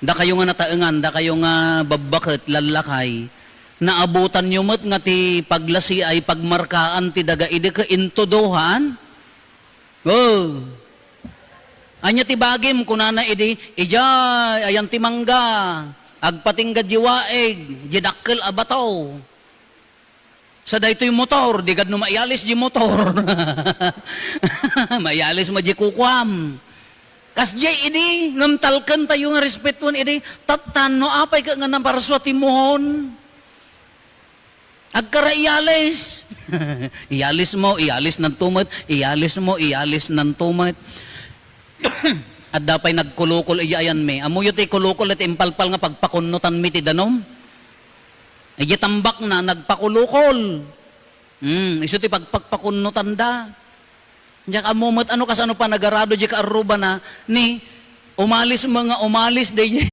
Da kayo nga nataengan, da kayo nga babakit, lalakay, naabutan nyo mo't nga ti paglasi ay pagmarkaan ti daga ide ka intodohan. Oh. Anya ti bagim kunana ide, ijay, ayan ti mangga, agpatingga jiwaeg, jidakkel abataw. Sa daytoy motor, digad no maialis di motor. Maialis mo di kukwam. Kas jay idi, ngamtalkan tayo nga respetuan idi, tatan no apay ka nga namparswati mohon. Agkara ialis. Ialis mo, ialis ng tumat, ialis mo, ialis ng tumat. At dapay nagkulukol iyayan me. Amuyo ti kulukol at impalpal nga pagpakunutan mi ti danom. Ay tambak na nagpakulukol. Iso ti pagpakunutan da. Diyak amumot ano kasano pa nagarado di ka aruba na ni umalis mga umalis day